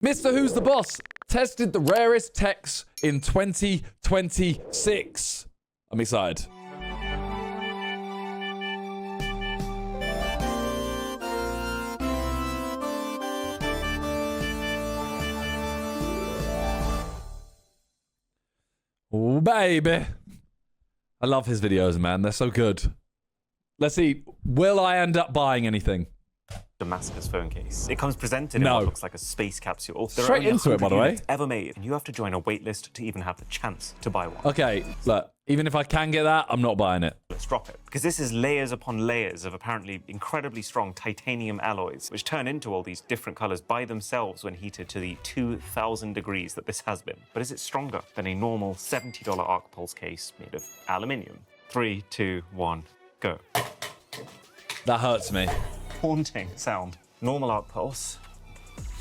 Mr. Who's the Boss tested the rarest techs in 2026. I'm excited. Oh, baby. I love his videos, man. They're so good. Let's see. Will I end up buying anything? Damascus phone case. It comes presented in what looks like a space capsule. Straight into it, by the way. Ever made, and you have to join a waitlist to even have the chance to buy one. Okay, look, even if I can get that, I'm not buying it. Let's drop it. Because this is layers upon layers of apparently incredibly strong titanium alloys, which turn into all these different colors by themselves when heated to the 2,000 degrees that this has been. But is it stronger than a normal $70 arc pulse case made of aluminium? 3, 2, 1, go. That hurts me. Haunting sound. Normal arc pulse,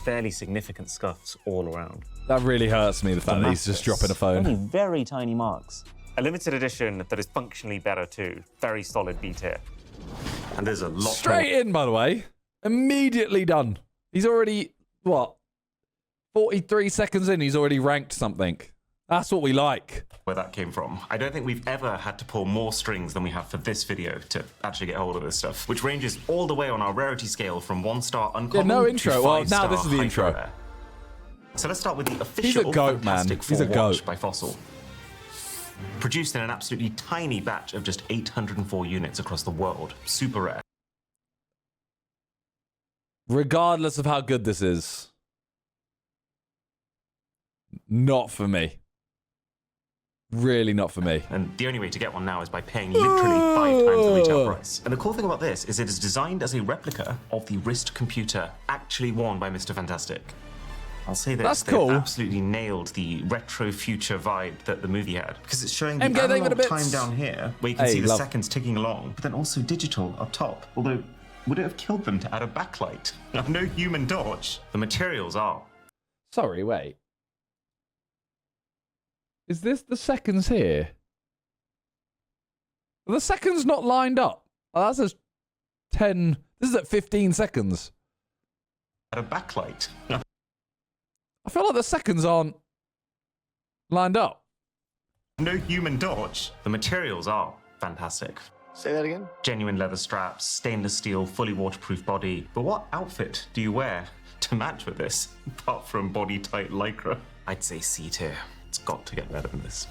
fairly significant scuffs all around. That really hurts me, the fact that he's just dropping a phone. Only very tiny marks. A limited edition that is functionally better too. Very solid B tier. And there's a lot Straight in, by the way. Immediately done. He's already, what, 43 seconds in, he's already ranked something. That's what we like. Where that came from. I don't think we've ever had to pull more strings than we have for this video to actually get hold of this stuff, which ranges all the way on our rarity scale from 1-star uncommon no intro. to 5-star Well, now this is the hyper intro. rare. So let's start with the official He's a goat, Fantastic man. He's a Four goat. watch by Fossil. Produced in an absolutely tiny batch of just 804 units across the world. Super rare. Regardless of how good this is, not for me. Really not for me. And the only way to get one now is by paying literally 5 times the retail price. And the cool thing about this is it is designed as a replica of the wrist computer actually worn by Mr. Fantastic. I'll say this, That's they've cool. absolutely nailed the retro future vibe that the movie had. Because it's showing the MK, they got a analog bit- time down here, where you can Hey, see the love. seconds ticking along, but then also digital up top. Although, would it have killed them to add a backlight? No human torch. The materials are. Sorry, wait. Is this the seconds here? Are the seconds not lined up? Oh, that's a 10. This is at 15 seconds. Add a backlight. I feel like the seconds aren't lined up. No human torch. The materials are fantastic. Say that again? Genuine leather straps, stainless steel, fully waterproof body. But what outfit do you wear to match with this, apart from body-tight lycra? I'd say C tier. It's got to get better than this.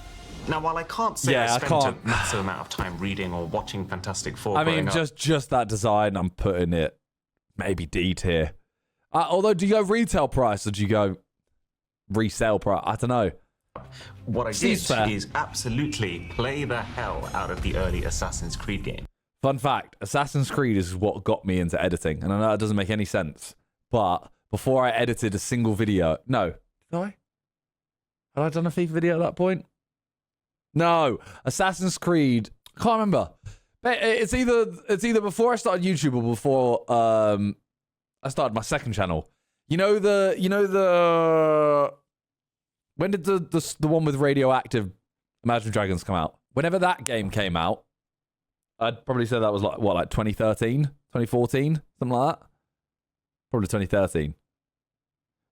Now, while I can't say I spent a massive amount of time reading or watching Fantastic Four I mean, growing up, just that design, I'm putting it maybe D tier. Although, do you go retail price or do you go resale price? I don't know. what I Seems did fair. is absolutely play the hell out of the early Assassin's Creed game. Fun fact, Assassin's Creed is what got me into editing. And I know it doesn't make any sense. But before I edited a single video... No. Did I? Had I done a FIFA video at that point? No. Assassin's Creed... I can't remember. But it's either before I started YouTube or before I started my second channel. When did the one with radioactive Imagine Dragons come out? Whenever that game came out, I'd probably say that was like 2013, 2014, something like that. Probably 2013.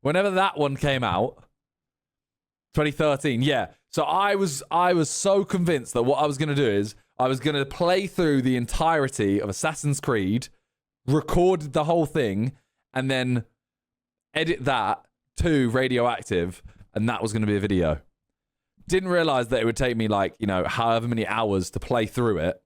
Whenever that one came out, 2013, yeah. So I was so convinced that what I was going to do is I was going to play through the entirety of Assassin's Creed, record the whole thing, and then edit that to radioactive, and that was going to be a video. Didn't realize that it would take me however many hours to play through it.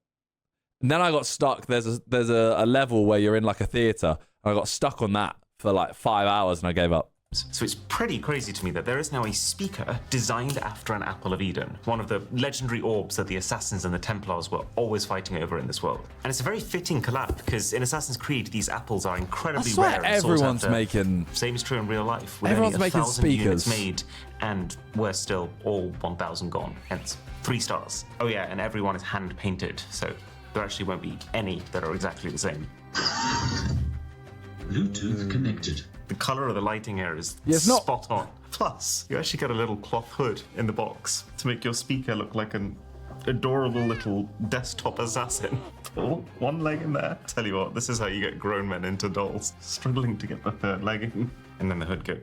And then I got stuck. There's a level where you're in like a theater. I got stuck on that for like 5 hours and I gave up. So it's pretty crazy to me that there is now a speaker designed after an Apple of Eden, one of the legendary orbs that the Assassins and the Templars were always fighting over in this world. And it's a very fitting collab because in Assassin's Creed, these apples are incredibly I swear rare. and sought everyone's after. making... Same is true in real life. With Everyone's only making 1,000 units speakers. made, and we're still all 1,000 gone. Hence 3 stars. Oh yeah, and everyone is hand painted, so there actually won't be any that are exactly the same. Bluetooth connected. The color of the lighting here is it's not- spot on. Plus, you actually get a little cloth hood in the box to make your speaker look like an adorable little desktop assassin. Pull one leg in there. Tell you what, this is how you get grown men into dolls. Struggling to get the third leg in. And then the hood goes.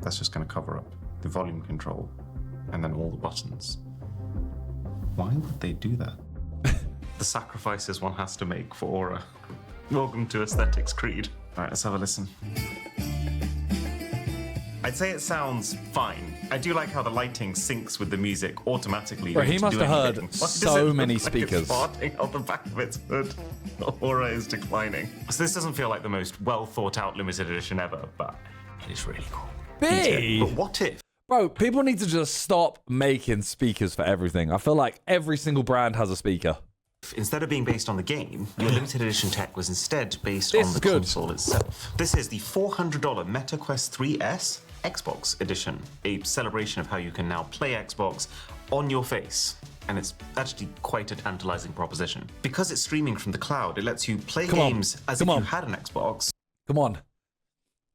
That's just going to cover up the volume control and then all the buttons. Why would they do that? The sacrifices one has to make for aura. Welcome to Aesthetics Creed. All right, let's have a listen. I'd say it sounds fine. I do like how the lighting syncs with the music automatically. Bro, he must have heard Why so does it many look like speakers. It's farting on the back of its hood. The aura is declining. So this doesn't feel like the most well thought out limited edition ever, but it is really cool. B! But what if? Bro, people need to just stop making speakers for everything. I feel like every single brand has a speaker. Instead of being based on the game, your limited edition tech was instead based This on the is good. console itself. This is the $400 MetaQuest 3S Xbox edition, a celebration of how you can now play Xbox on your face. And it's actually quite a tantalizing proposition. Because it's streaming from the cloud, it lets you play games as if you had an Xbox. Come on.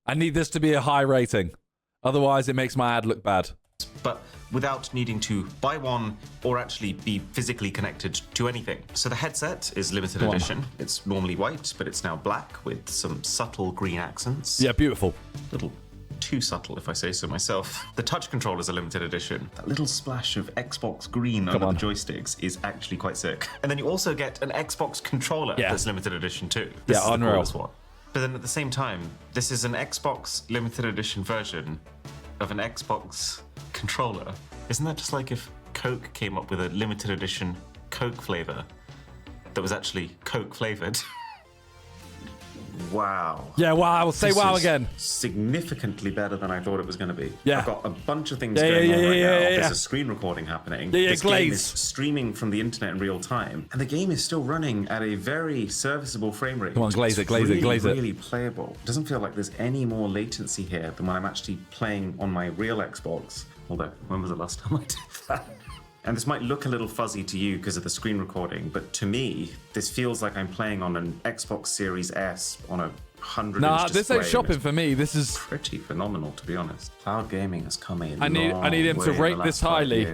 I need this to be a high rating. Otherwise, it makes my ad look bad. But without needing to buy one or actually be physically connected to anything. So the headset is limited edition. It's normally white, but it's now black with some subtle green accents. Yeah, beautiful. Little too subtle, if I say so myself. The touch controllers are limited edition. That little splash of Xbox green under the joysticks is actually quite sick. And then you also get an Xbox controller that's limited edition too. This is unreal. the coolest one. But then at the same time, this is an Xbox limited edition version of an Xbox controller. Isn't that just like if Coke came up with a limited edition Coke flavor that was actually Coke flavored? Wow. Yeah, wow. Say This wow is again. Significantly better than I thought it was going to be. Yeah. I've got a bunch of things going on right now. Yeah. There's a screen recording happening. This game glaze. is streaming from the internet in real time. And the game is still running at a very serviceable frame rate. Come on, glaze it, It's glaze it, really, glaze it. really playable. It doesn't feel like there's any more latency here than when I'm actually playing on my real Xbox. Although, when was the last time I did that? And this might look a little fuzzy to you because of the screen recording, but to me, this feels like I'm playing on an Xbox Series S on a 100-inch Nah, display. this ain't and shopping it's for me. This is... pretty phenomenal, to be honest. Cloud gaming has come a I need him to rate this highly.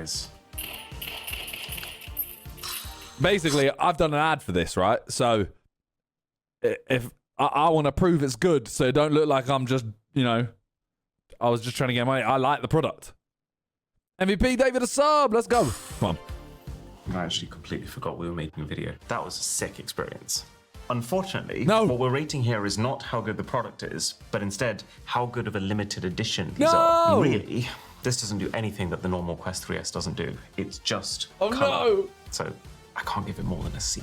Basically, I've done an ad for this, right? So, if I want to prove it's good, so it don't look like I'm just, I was just trying to get money. I like the product. MVP David a sub. Let's go. Come on. I actually completely forgot we were making a video. That was a sick experience. Unfortunately, No. what we're rating here is not how good the product is, but instead how good of a limited edition these No. are. Really, this doesn't do anything that the normal Quest 3S doesn't do. It's just color. No. So I can't give it more than a C.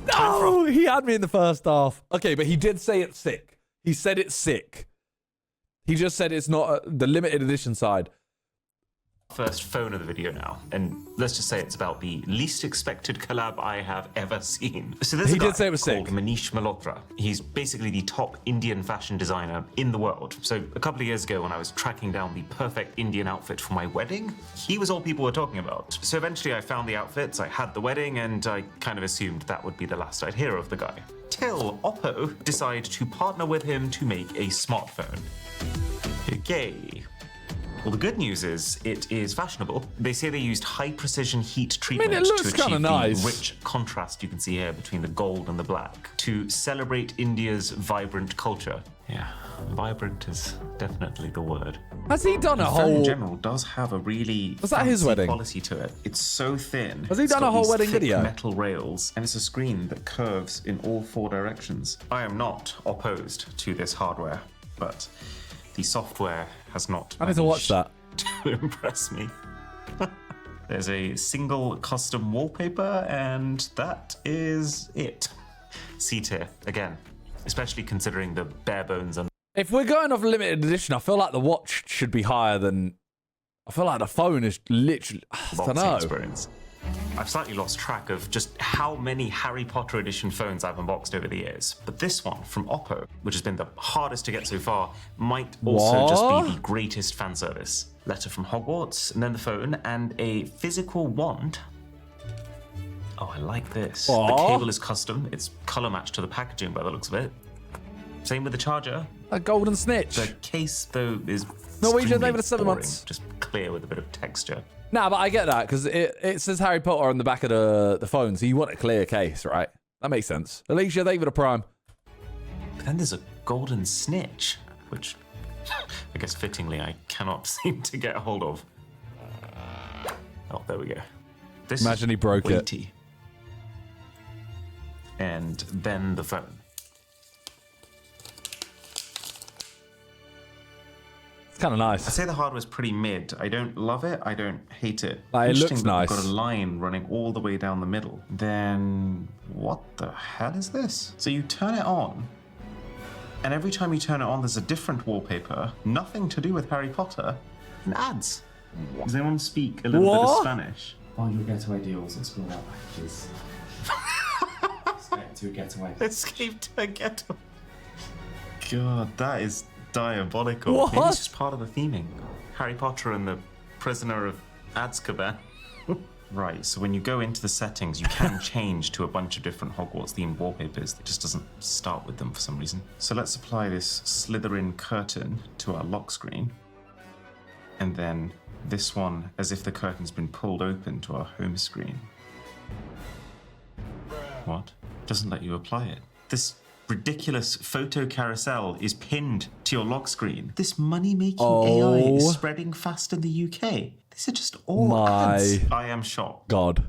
No, he had me in the first half. Okay, but he did say it's sick. He said it's sick. He just said it's not the limited edition side. First phone of the video now, and let's just say it's about the least expected collab I have ever seen. So there's He a guy did say it was called sick. Manish Malhotra. He's basically the top Indian fashion designer in the world. So a couple of years ago when I was tracking down the perfect Indian outfit for my wedding, he was all people were talking about. So eventually I found the outfits, I had the wedding, and I kind of assumed that would be the last I'd hear of the guy. Till Oppo decided to partner with him to make a smartphone. Okay. Well, the good news is it is fashionable. They say they used high-precision heat treatment it looks to achieve kinda nice. the rich contrast you can see here between the gold and the black to celebrate India's vibrant culture. Yeah, vibrant is definitely the word. Has he done a The phone whole... in general does have a really Was that his fancy wedding? quality to it. It's so thin. Has he It's done a got whole these wedding thick video? metal rails, and it's a screen that curves in all 4 directions. I am not opposed to this hardware, but the software has not I need to watch that. to impress me. There's a single custom wallpaper, and that is it. C tier, again, especially considering the bare bones and If we're going off limited edition, I feel like the watch should be higher than... I feel like the phone is literally... I don't boxing know. experience. I've slightly lost track of just how many Harry Potter edition phones I've unboxed over the years. But this one from Oppo, which has been the hardest to get so far, might also just be the greatest fan service. Letter from Hogwarts, and then the phone, and a physical wand. Oh, I like this. The Aw. cable is custom. It's color matched to the packaging by the looks of it. Same with the charger. A golden snitch. The case, though, is Norwegian extremely David of 7 boring, months. just clear with a bit of texture. Nah, but I get that, because it says Harry Potter on the back of the phone, so you want a clear case, right? That makes sense. Alicia David of Prime. But then there's a golden snitch, which I guess fittingly, I cannot seem to get a hold of. Oh, there we go. This Imagine he broke it. weighty. And then the phone. It's kind of nice. I say the hardware's pretty mid. I don't love it. I don't hate it. Like, it looks Interesting that nice. we've got a line running all the way down the middle. Then what the hell is this? So you turn it on, and every time you turn it on, there's a different wallpaper. Nothing to do with Harry Potter. And ads. Does anyone speak a little bit of Spanish? Find your getaway deals, explore our packages. Escape to a getaway. Escape to a ghetto. God, that is diabolical. What? Maybe it's just part of the theming. Harry Potter and the Prisoner of Azkaban. Right, so when you go into the settings, you can change to a bunch of different Hogwarts themed wallpapers. It just doesn't start with them for some reason. So let's apply this Slytherin curtain to our lock screen. And then this one as if the curtain's been pulled open to our home screen. What? Doesn't let you apply it. This ridiculous photo carousel is pinned to your lock screen. This money-making AI is spreading fast in the UK. These are just all ads. I am shocked. God.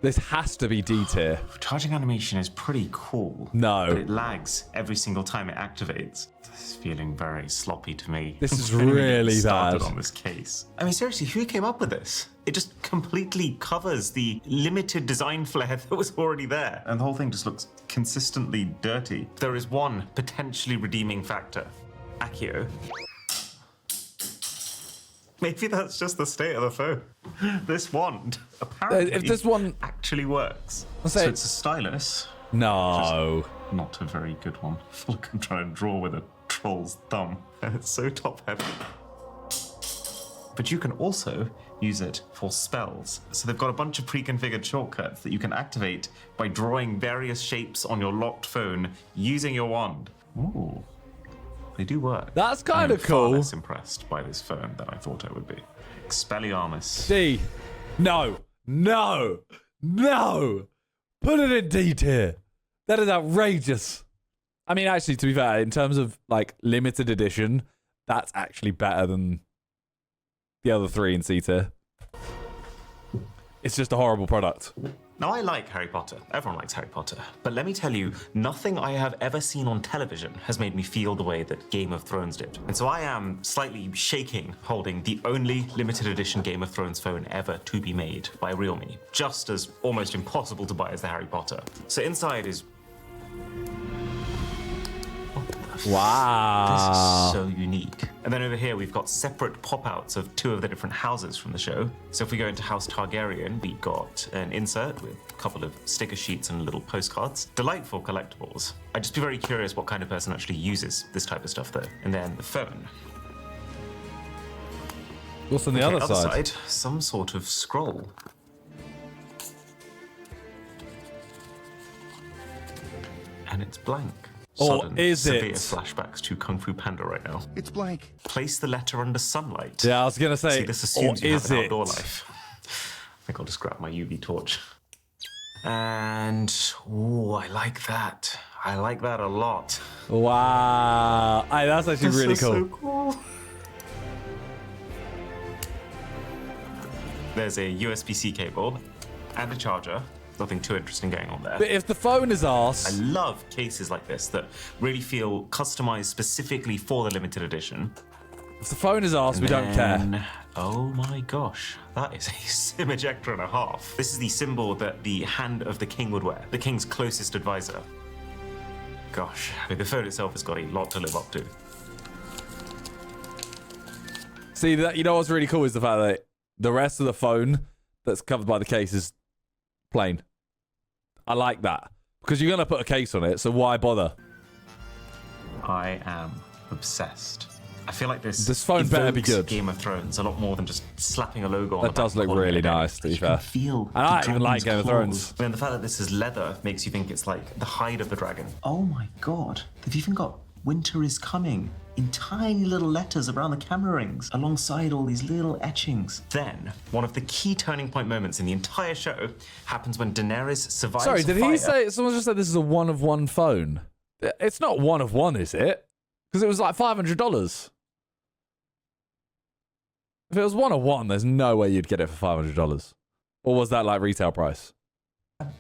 This has to be D tier. Charging animation is pretty cool. No. But it lags every single time it activates. This is feeling very sloppy to me. This is Don't even get really started bad. on this case. I mean, seriously, who came up with this? It just completely covers the limited design flair that was already there. And the whole thing just looks consistently dirty. There is one potentially redeeming factor. Accio. Maybe that's just the state of the phone. This wand apparently If this one actually works. I'll So say- it's a stylus. No. Not a very good one. I feel like I'm trying to draw with a troll's thumb. And it's so top heavy. But you can also use it for spells. So they've got a bunch of pre-configured shortcuts that you can activate by drawing various shapes on your locked phone using your wand. Ooh. They do work. That's kind I'm of far cool. less impressed by this phone than I thought I would be. Expelliarmus. D. No. No. No. Put it in D tier. That is outrageous. I mean, actually, to be fair, in terms of like limited edition, that's actually better than the other three in C tier. It's just a horrible product. Now, I like Harry Potter. Everyone likes Harry Potter. But let me tell you, nothing I have ever seen on television has made me feel the way that Game of Thrones did. And so I am slightly shaking holding the only limited edition Game of Thrones phone ever to be made by Realme. Just as almost impossible to buy as the Harry Potter. So inside is... Wow. This is so unique. And then over here, we've got separate pop-outs of two of the different houses from the show. So if we go into House Targaryen, we got an insert with a couple of sticker sheets and little postcards. Delightful collectibles. I'd just be very curious what kind of person actually uses this type of stuff, though. And then the phone. What's on the other side? Some sort of scroll. And it's blank. Or Sudden, is severe it? Flashbacks to Kung Fu Panda right now. It's blank. Place the letter under sunlight. Yeah, I was going to say, See, this or assumes you have is an it? outdoor life. I think I'll just grab my UV torch. And, ooh, I like that. I like that a lot. Wow. Aye, that's actually really This is cool. so cool. There's a USB-C cable and a charger. Nothing too interesting going on there. But if the phone is I arse, love cases like this that really feel customized specifically for the limited edition. if the phone is arse, we don't care. Then- Oh my gosh, that is a SIM ejector and a half. This is the symbol that the hand of the king would wear, the king's closest advisor. Gosh, I mean, the phone itself has got a lot to live up to. See, that you know what's really cool is the fact that the rest of the phone that's covered by the case is plain. I like that. Because you're going to put a case on it, so why bother? I am obsessed. I feel like this phone better be evokes good. Game of Thrones a lot more than just slapping a logo on That the back does and look calling really it a day. nice, to be You fair. can feel And I the even like dragon's Game of Thrones. claws. I mean, the fact that this is leather makes you think it's like the hide of the dragon. Oh my god. They've even got "Winter is coming" in tiny little letters around the camera rings, alongside all these little etchings. Then, one of the key turning point moments in the entire show happens when Daenerys survives Sorry, a did fire. he say, someone just said this is a one of one phone? It's not one of one, is it? Because it was like $500. If it was 101, there's no way you'd get it for $500. Or was that like retail price?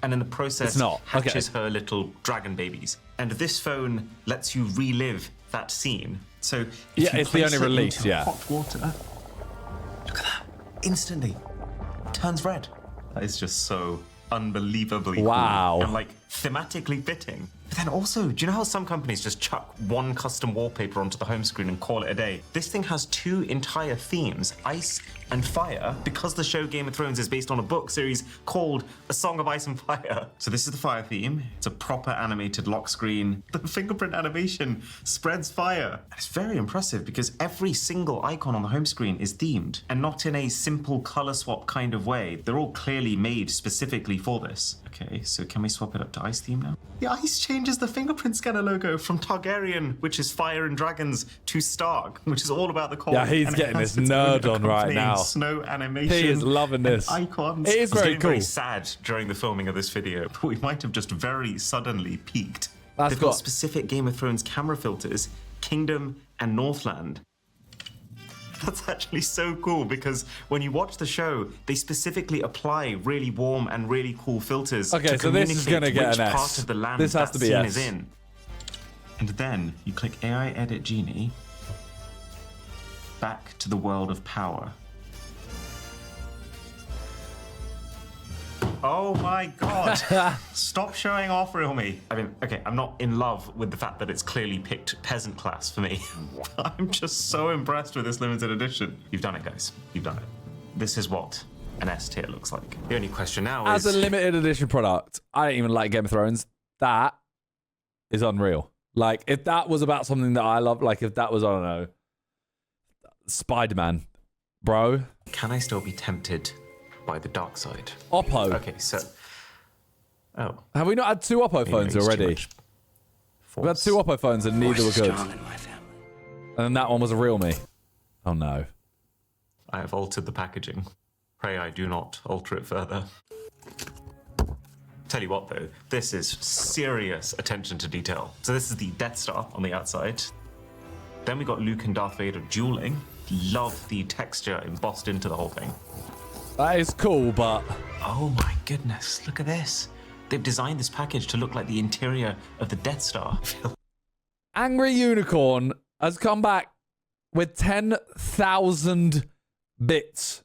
And in the process, It's not. Okay. hatches her little dragon babies. And this phone lets you relive that scene. So if Yeah, you it's the place only it release, into yeah. hot water, look at that. Instantly, it turns red. That is just so unbelievably Wow. cool and like thematically fitting. But then also, do you know how some companies just chuck one custom wallpaper onto the home screen and call it a day? This thing has 2 entire themes, ice and fire, because the show Game of Thrones is based on a book series called A Song of Ice and Fire. So this is the fire theme. It's a proper animated lock screen. The fingerprint animation spreads fire. And it's very impressive because every single icon on the home screen is themed and not in a simple color swap kind of way. They're all clearly made specifically for this. Okay, so can we swap it up to ice theme now? The ice changes the fingerprint scanner logo from Targaryen, which is fire and dragons, to Stark, which is all about the cold. Yeah, he's and it getting has this its own nerd on right accompanying now. Snow animation. He is loving this. and icons. It is I was very getting very cool. sad during the filming of this video, but we might have just very suddenly peaked. That's They've got got- specific Game of Thrones camera filters, Kingdom and Northland. That's actually so cool because when you watch the show, they specifically apply really warm and really cool filters. Okay, to so this is communicate gonna get which an S. part of the land This has that to be scene S. is in. And then you click AI Edit Genie, back to the world of power. Oh my god! Stop showing off, Realme. I mean, okay, I'm not in love with the fact that it's clearly picked peasant class for me. I'm just so impressed with this limited edition. You've done it, guys. You've done it. This is what an S tier looks like. The only question now As is... a limited edition product, I don't even like Game of Thrones. That is unreal. Like, if that was about something that I love, like if that was, I don't know, Spider-Man, bro. Can I still be tempted by the dark side? Oppo. Okay, so... Oh. Have we not had 2 Oppo maybe phones it's too already? much We've had force. 2 Oppo phones and neither were good. Strong in my family. And then that one was a real me. Oh no. I have altered the packaging. Pray I do not alter it further. Tell you what though, this is serious attention to detail. So this is the Death Star on the outside. Then we got Luke and Darth Vader dueling. Love the texture embossed into the whole thing. That is cool, but Oh my goodness, look at this. They've designed this package to look like the interior of the Death Star. Angry Unicorn has come back with 10,000 bits.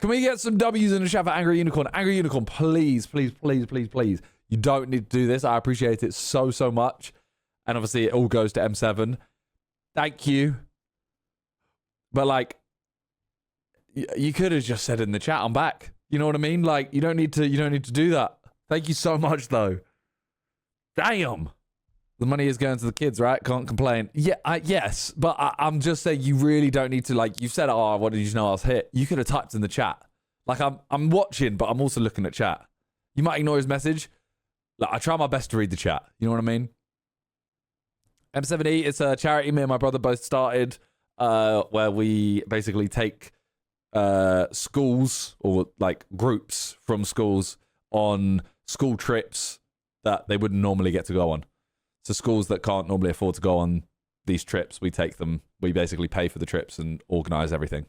Can we get some W's in the chat for Angry Unicorn? Angry Unicorn, please, please, please, please, please. You don't need to do this. I appreciate it so, so much. And obviously, it all goes to M7. Thank you. But like, you could have just said in the chat, I'm back. You know what I mean? Like, you don't need to do that. Thank you so much, though. Damn. The money is going to the kids, right? Can't complain. Yeah, yes, but I'm just saying you really don't need to, like, you've said, oh, what did you know I was hit? You could have typed in the chat. Like, I'm watching, but I'm also looking at chat. You might ignore his message. Like, I try my best to read the chat. You know what I mean? M7E, it's a charity me and my brother both started, where we basically take schools or, like, groups from schools on school trips that they wouldn't normally get to go on. So schools that can't normally afford to go on these trips, we take them. We basically pay for the trips and organize everything.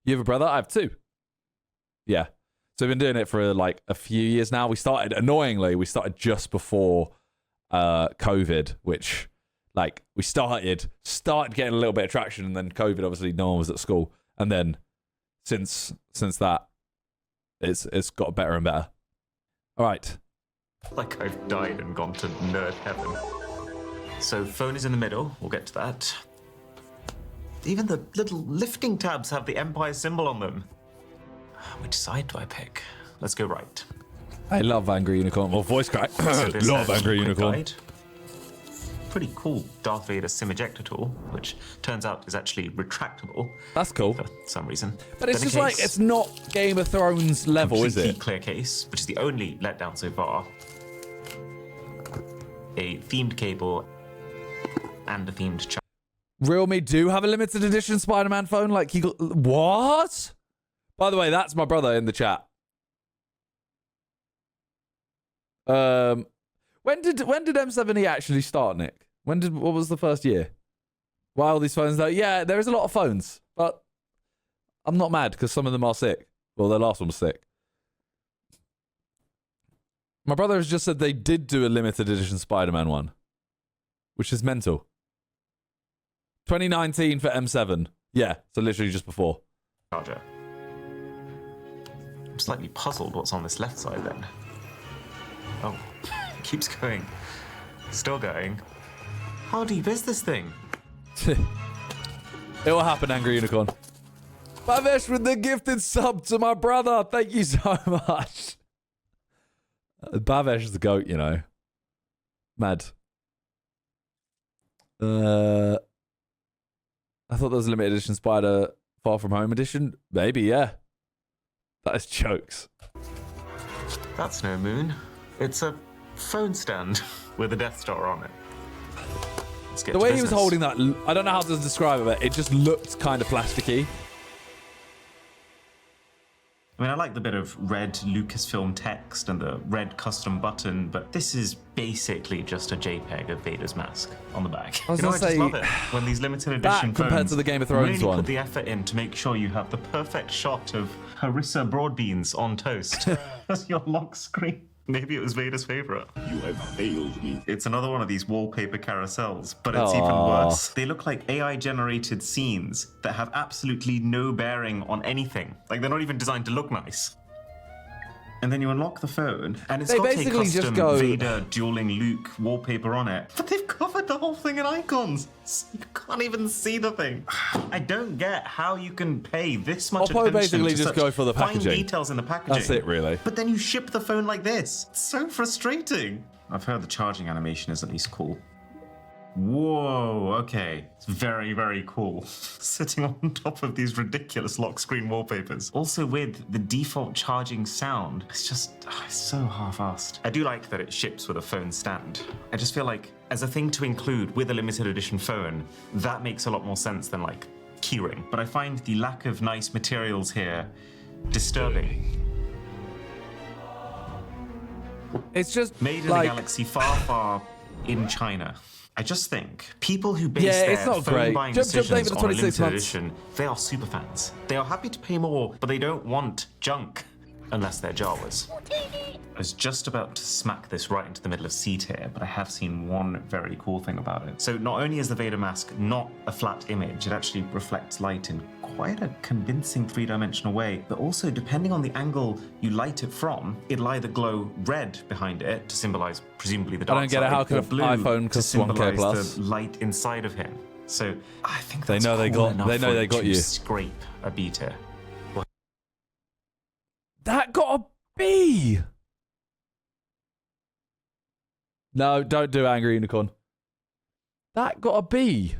You have a brother? I have 2. Yeah. So we've been doing it for like a few years now. We started just before COVID, which like we started getting a little bit of traction, and then COVID, obviously no one was at school. And then since that, it's got better and better. All right. Like I've died and gone to nerd heaven. So phone is in the middle, we'll get to that. Even the little lifting tabs have the Empire symbol on them. Which side do I pick? Let's go right. I love Angry Unicorn. Or voice crack. So this Love has Angry quick Unicorn. guide. Pretty cool Darth Vader sim ejector tool, which turns out is actually retractable That's cool. for some reason. But it's Then a just like, case, it's not Game of Thrones level, is completely it? clear case, which is the only letdown so far. A themed cable and a themed charger. Realme do have a limited edition Spider-Man phone. Like, he got... What? By the way, that's my brother in the chat. When did M7E actually start, Nick? What was the first year? Why all these phones though? Yeah, there is a lot of phones, but I'm not mad because some of them are sick. Well, the last one was sick. My brother has just said they did do a limited edition Spider-Man one, which is mental. 2019 for M7. Yeah, so literally just before. Charger. I'm slightly puzzled what's on this left side then. Oh, it keeps going. Still going. How deep is this thing? It will happen, Angry Unicorn. Bavesh with the gifted sub to my brother. Thank you so much. Bavesh is the GOAT, you know. Mad. I thought there was a limited edition Spider Far From Home edition. Maybe, yeah. That is jokes. That's no moon. It's a phone stand with a Death Star on it. Let's get The to way he was business. holding that, I don't know how to describe it, but it just looked kind of plasticky. I mean, I like the bit of red Lucasfilm text and the red custom button, but this is basically just a JPEG of Vader's mask on the back. I was I gonna just say, love it when these limited edition that compared phones to the Game of Thrones really one. put the effort in to make sure you have the perfect shot of Harissa Broadbeans on toast as your lock screen. Maybe it was Vader's favorite. You have failed me. It's another one of these wallpaper carousels, but it's even Aw. worse. They look like AI-generated scenes that have absolutely no bearing on anything. Like, they're not even designed to look nice. And then you unlock the phone, and it's They got a basically just custom go- Vader dueling Luke wallpaper on it. But they've covered the whole thing in icons, so you can't even see the thing. I don't get how you can pay this much Oppo attention basically to just such go for the fine packaging. details in the packaging. That's it, really. But then you ship the phone like this. It's so frustrating. I've heard the charging animation is at least cool. Whoa, okay. It's very, very cool. Sitting on top of these ridiculous lock screen wallpapers. Also with the default charging sound. It's just, it's so half-assed. I do like that it ships with a phone stand. I just feel like, as a thing to include with a limited edition phone, that makes a lot more sense than like keyring. But I find the lack of nice materials here disturbing. It's just Made in like, a galaxy far, far in China. I just think people who base Yeah, their it's not phone great. buying Jump decisions David, on a 26 limited months. edition, they are super fans. They are happy to pay more, but they don't want junk unless they're Jawas. I was just about to smack this right into the middle of C tier, but I have seen one very cool thing about it. So not only is the Vader mask not a flat image, it actually reflects light in quite a convincing three-dimensional way, but also depending on the angle you light it from, it'll either glow red behind it to symbolize presumably the dark I don't get it. side, How could or an blue iPhone to cost 1K symbolize plus? the light inside of him. So I think They that's know they cool got- enough they know for they it got to you. Scrape a B tier. that got a B. No, don't do Angry Unicorn. That got a B.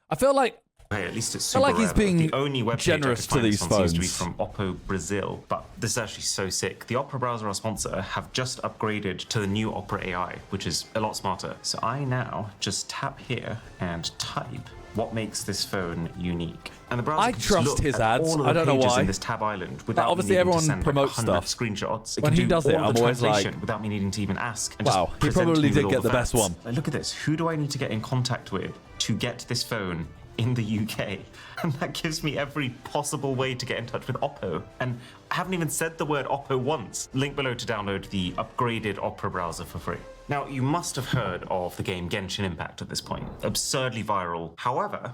I feel like Hey, at least it's I super like he's rare. being The only webpage generous I could find to this these on seems to be phones. from Oppo Brazil, but this is actually so sick. The Opera browser, our sponsor, have just upgraded to the new Opera AI, which is a lot smarter. So I now just tap here and type what makes this phone unique. And the browser I can just trust look his at ads. all of I the don't know pages why. in this tab island without obviously me needing to everyone send like promotes 100 stuff. screenshots. It When can he do does it, all of the I'm always like, translation without me needing to even ask. And wow, just he present probably me did with all get the best facts. one. Like, look at this. Who do I need to get in contact with to get this phone in the UK? And that gives me every possible way to get in touch with Oppo. And I haven't even said the word Oppo once. Link below to download the upgraded Opera browser for free. Now, you must have heard of the game Genshin Impact at this point. Absurdly viral. However,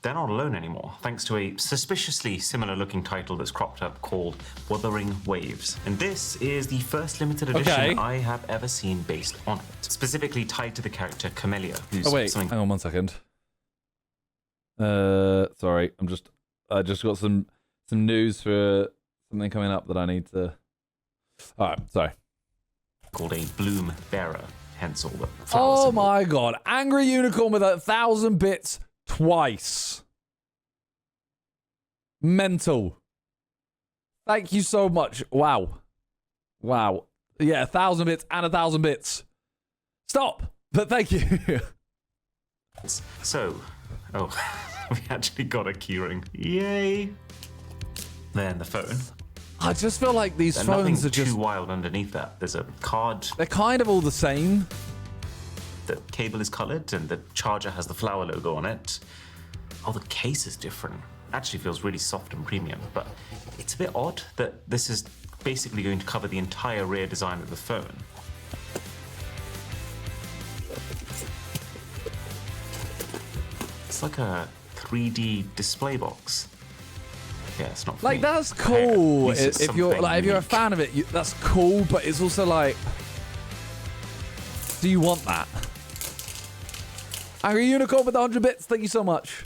they're not alone anymore, thanks to a suspiciously similar looking title that's cropped up called Wuthering Waves. And this is the first limited edition Okay. I have ever seen based on it, specifically tied to the character Camellia, who's Oh wait, something hang on 1 second. Sorry, I just got some news for something coming up that I need to. All right, sorry. called a bloom bearer, hence all the flowers. Oh symbol. my god, Angry Unicorn with 1,000 bits twice. Mental. Thank you so much. Wow. Wow. Yeah, 1,000 bits and 1,000 bits. Stop. But thank you. So, oh, we actually got a keyring. Yay! Then the phone. I just feel like these And phones nothing are just. too wild underneath that. There's a card. They're kind of all the same. The cable is coloured, and the charger has the flower logo on it. Oh, the case is different. Actually feels really soft and premium, but it's a bit odd that this is basically going to cover the entire rear design of the phone. It's like a 3D display box. Yeah, it's not for Like me. that's cool. At least it's If you're something like, if you're a unique. fan of it, that's cool. But it's also like, do you want that? Angry Unicorn with 100 bits. Thank you so much.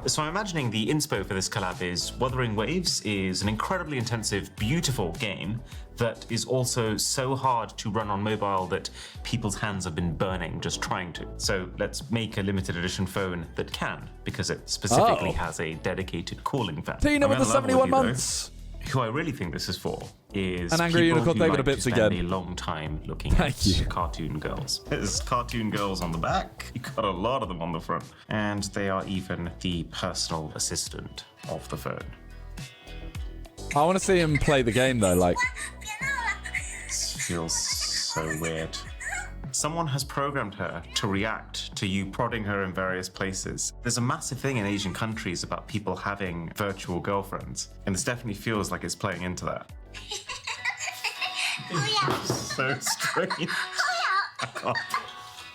So I'm imagining the inspo for this collab is Wuthering Waves is an incredibly intensive, beautiful game that is also so hard to run on mobile that people's hands have been burning just trying to. So let's make a limited edition phone that can, because it specifically has a dedicated cooling fan. Tina I'm with the gonna level 71 with you, though. months. Who I really think this is for is An Angry people Unicorn who David like a bits to spend again. a long time looking Thank at you. cartoon girls. There's cartoon girls on the back. You got a lot of them on the front, and they are even the personal assistant of the phone. I want to see him play the game though. Like, This feels so weird. Someone has programmed her to react to you prodding her in various places. There's a massive thing in Asian countries about people having virtual girlfriends, and this definitely feels like it's playing into that. So strange. I can't.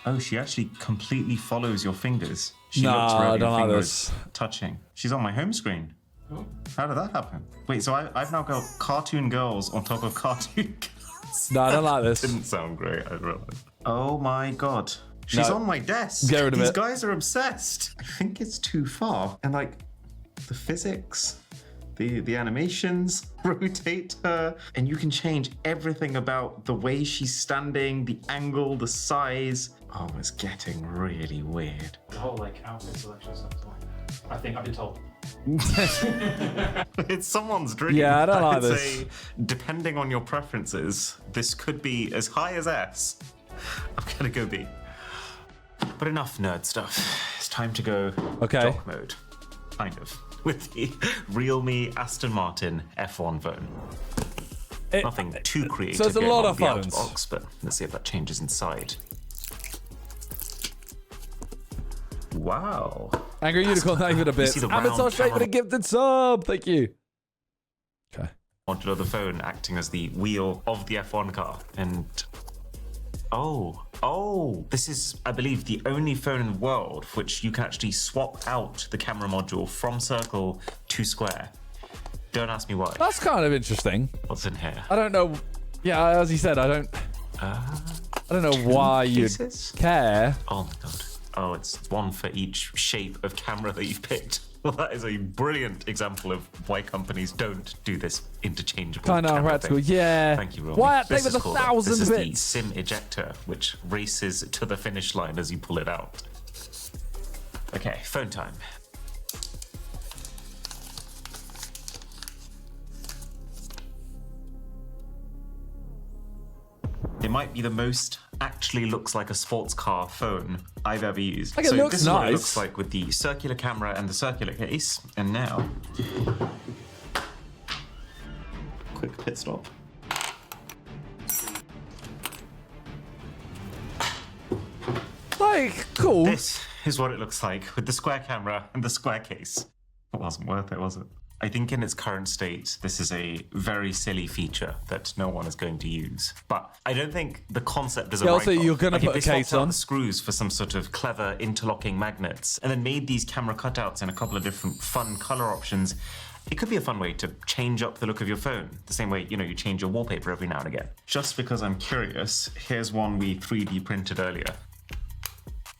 Oh, she actually completely follows your fingers. She No, looks wherever I don't your like finger this. is touching. She's on my home screen. How did that happen? Wait, so I've now got cartoon girls on top of cartoon girls. no, I don't like this. Didn't sound great, I realized. Oh my god. She's No. on my desk. Get rid of These it. guys are obsessed. I think it's too far. And like the physics, the animations rotate her, and you can change everything about the way she's standing, the angle, the size. Oh, it's getting really weird. The whole like outfit selection stuff is like I think I've been told. It's someone's dream. Yeah, I don't like I'd this. say, depending on your preferences, this could be as high as S. I'm gonna go B. But enough nerd stuff. It's time to go Okay. dock mode. Kind of. With the Realme Aston Martin F1 phone. Nothing too creative. so it's a going lot on of the outer phones. box, but let's see if that changes inside. Wow. Angry Unicorn, thank you for the You bits. see the round Avatar straight with a camera. gifted sub. Thank you. Okay. Module of the phone acting as the wheel of the F1 car. And oh, this is, I believe, the only phone in the world for which you can actually swap out the camera module from circle to square. Don't ask me why. That's kind of interesting. What's in here? I don't know. Yeah, as you said, I don't know why you'd Cases? care. Oh my god. Oh, it's one for each shape of camera that you've picked. Well, that is a brilliant example of why companies don't do this interchangeable Kind of camera practical. thing. Yeah. Thank you, Romy. Why This David is the cool. 1,000 This is the bits? SIM ejector, which races to the finish line as you pull it out. Okay, phone time. It might be the most actually looks like a sports car phone I've ever used. Like, it so looks this is what it nice. looks like with the circular camera and the circular case. And now, quick pit stop. Like, cool. This is what it looks like with the square camera and the square case. It wasn't worth it, was it? I think in its current state, this is a very silly feature that no one is going to use. But I don't think the concept is a Yeah, also, write-off. you're gonna Like, if put a they swapped case out on. the screws for some sort of clever interlocking magnets and then made these camera cutouts in a couple of different fun color options, it could be a fun way to change up the look of your phone, the same way, you change your wallpaper every now and again. Just because I'm curious, here's one we 3D printed earlier.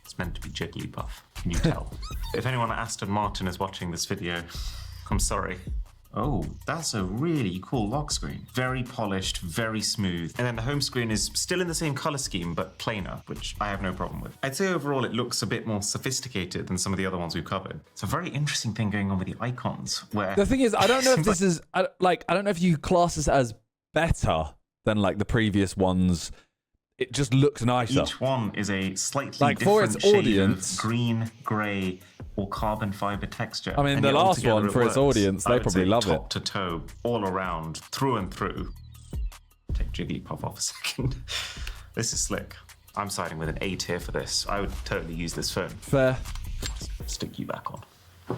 It's meant to be Jigglypuff, can you tell? If anyone at Aston Martin is watching this video, I'm sorry. Oh, that's a really cool lock screen. Very polished, very smooth. And then the home screen is still in the same color scheme, but plainer, which I have no problem with. I'd say overall it looks a bit more sophisticated than some of the other ones we've covered. It's a very interesting thing going on with the icons, where... The thing is, I don't know if this is I don't know if you class this as better than like the previous ones. It just looks nicer. Each one is a slightly Like, for different its shade audience- of green, grey, or carbon fiber texture. I mean, And the yet last altogether one, it for its works. audience, I they would probably say love it. top to toe, all around, through and through. Take Jigglypuff off a second. This is slick. I'm siding with an A tier for this. I would totally use this phone. Fair. Stick you back on.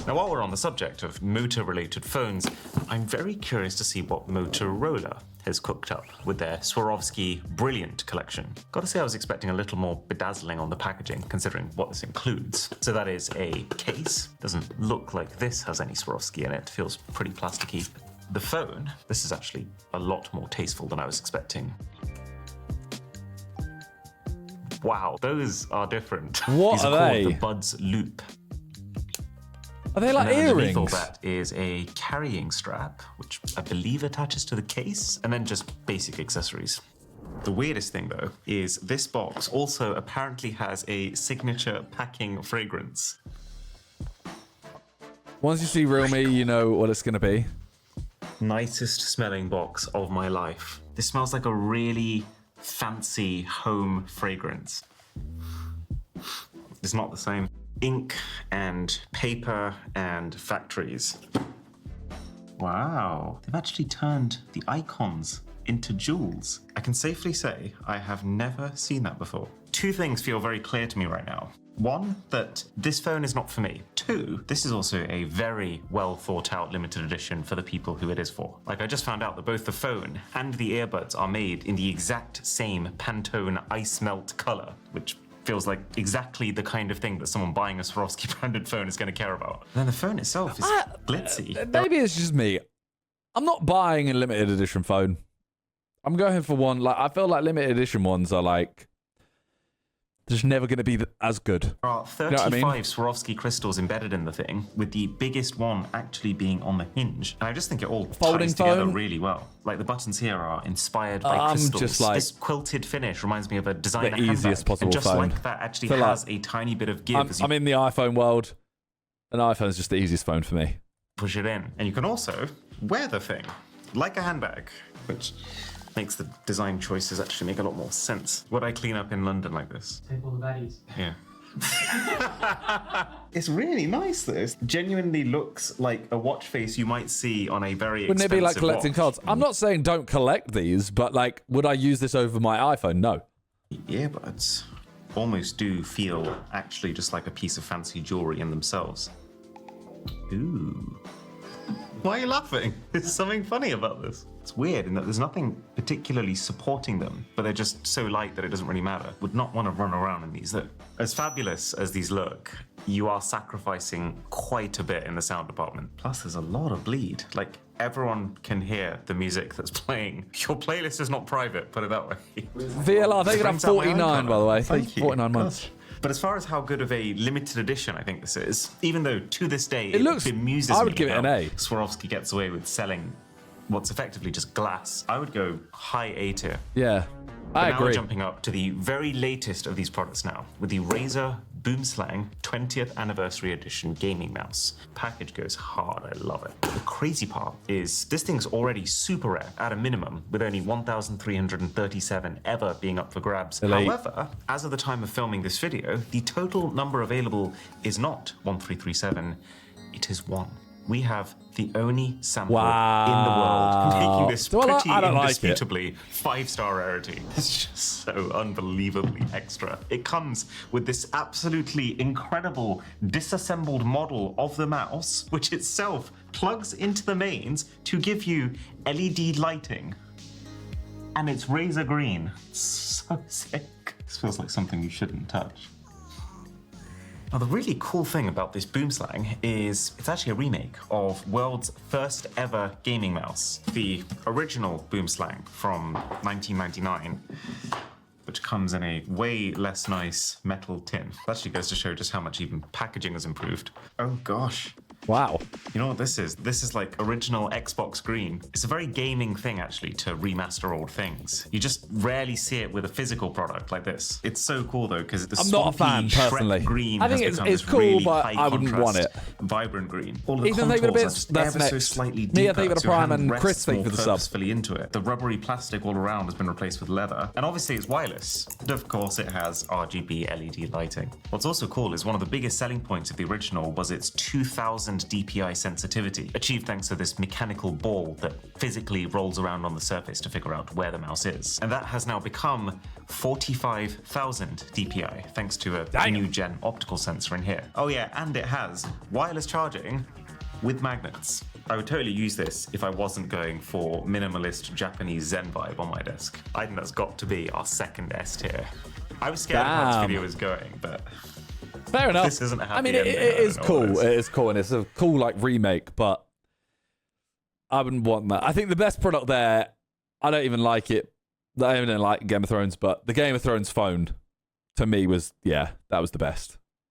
Now, while we're on the subject of motor-related phones, I'm very curious to see what Motorola has cooked up with their Swarovski Brilliant collection. Gotta say, I was expecting a little more bedazzling on the packaging, considering what this includes. So that is a case. Doesn't look like this has any Swarovski in it. Feels pretty plasticky. The phone, this is actually a lot more tasteful than I was expecting. Wow, those are different. What These are called they? the Buds Loop. Are they like And then underneath all earrings? that is a carrying strap, which I believe attaches to the case, and then just basic accessories. The weirdest thing, though, is this box also apparently has a signature packing fragrance. Once you see Realme, you know what it's going to be. Nicest smelling box of my life. This smells like a really fancy home fragrance. It's not the same. Ink and paper and factories. Wow, they've actually turned the icons into jewels. I can safely say I have never seen that before. Two things feel very clear to me right now. One, that this phone is not for me. Two, this is also a very well thought out limited edition for the people who it is for. Like, I just found out that both the phone and the earbuds are made in the exact same Pantone ice melt color, which feels like exactly the kind of thing that someone buying a Swarovski branded phone is going to care about. And then the phone itself is glitzy. Maybe it's just me. I'm not buying a limited edition phone. I'm going for one. Like, I feel like limited edition ones are like, just never going to be as good. There are 35 You know what I mean? Swarovski crystals embedded in the thing, with the biggest one actually being on the hinge. And I just think it all Folding ties together phone? really well. Like, the buttons here are inspired by I'm crystals. just like- This quilted finish reminds me of a designer The easiest handbag. possible And just phone. like that actually Feel like- has a tiny bit of give as you I'm in the iPhone world. An iPhone's just the easiest phone for me. push it in. And you can also wear the thing like a handbag, which makes the design choices actually make a lot more sense. Would I clean up in London like this? Take all the baddies. Yeah. It's really nice, this. Genuinely looks like a watch face you might see on a very Wouldn't it be like collecting watch. cards? I'm not saying don't collect these, but like, would I use this over my iPhone? No. Earbuds almost do feel actually just like a piece of fancy jewelry in themselves. Ooh. Why are you laughing? There's something funny about this. It's weird in that there's nothing particularly supporting them, but they're just so light that it doesn't really matter. Would not want to run around in these though. As fabulous as these look, you are sacrificing quite a bit in the sound department. Plus there's a lot of bleed. Like, everyone can hear the music that's playing. Your playlist is not private, put it that way. VLR, they could have Brings out my 49, iPhone. by the way. Thank you. 49 months. Gosh. But as far as how good of a limited edition I think this is, even though to this day It looks- bemuses I would me give it an how A. Swarovski gets away with selling what's effectively just glass. I would go high A tier. Yeah, I Now we're agree. jumping up to the very latest of these products now, with the Razer Boomslang 20th Anniversary Edition Gaming Mouse. Package goes hard, I love it. The crazy part is this thing's already super rare at a minimum, with only 1,337 ever being up for grabs. Elite. However, as of the time of filming this video, the total number available is not 1,337, it is 1. We have the only sample in the world, making this Do I like- pretty I don't like it. indisputably 5-star rarity. It's just so unbelievably extra. It comes with this absolutely incredible disassembled model of the mouse, which itself plugs into the mains to give you LED lighting. And it's Razer green. So sick. This feels like something you shouldn't touch. Now, the really cool thing about this Boomslang is it's actually a remake of world's first ever gaming mouse, the original Boomslang from 1999, which comes in a way less nice metal tin. That actually goes to show just how much even packaging has improved. Oh gosh. Wow. You know what this is? This is like original Xbox green. It's a very gaming thing, actually, to remaster old things. You just rarely see it with a physical product like this. It's so cool, though, because the I'm not a fan, swampy Shrek personally. green I think has it's become this cool, really but high I wouldn't want contrast, it. vibrant green. All of the Ethan, think of the contours are bits just that's ever so next. slightly Mia, deeper, think of the so your prime hand and rests Chris, think more for the sub. purposefully into it. The rubbery plastic all around has been replaced with leather. And obviously it's wireless. And of course it has RGB LED lighting. What's also cool is one of the biggest selling points of the original was its 2,000 DPI sensitivity, achieved thanks to this mechanical ball that physically rolls around on the surface to figure out where the mouse is. And that has now become 45,000 DPI, thanks to a new gen optical sensor in here. Oh yeah, and it has wireless charging with magnets. I would totally use this if I wasn't going for minimalist Japanese Zen vibe on my desk. I think that's got to be our second S tier. I was scared of how this video was going, but fair enough. This isn't a happy I mean, ending. it is cool. It is cool, and it's a cool like remake, but I wouldn't want that. I think the best product there, I don't even like it. I don't even like Game of Thrones, but the Game of Thrones phone to me was, yeah, that was the best.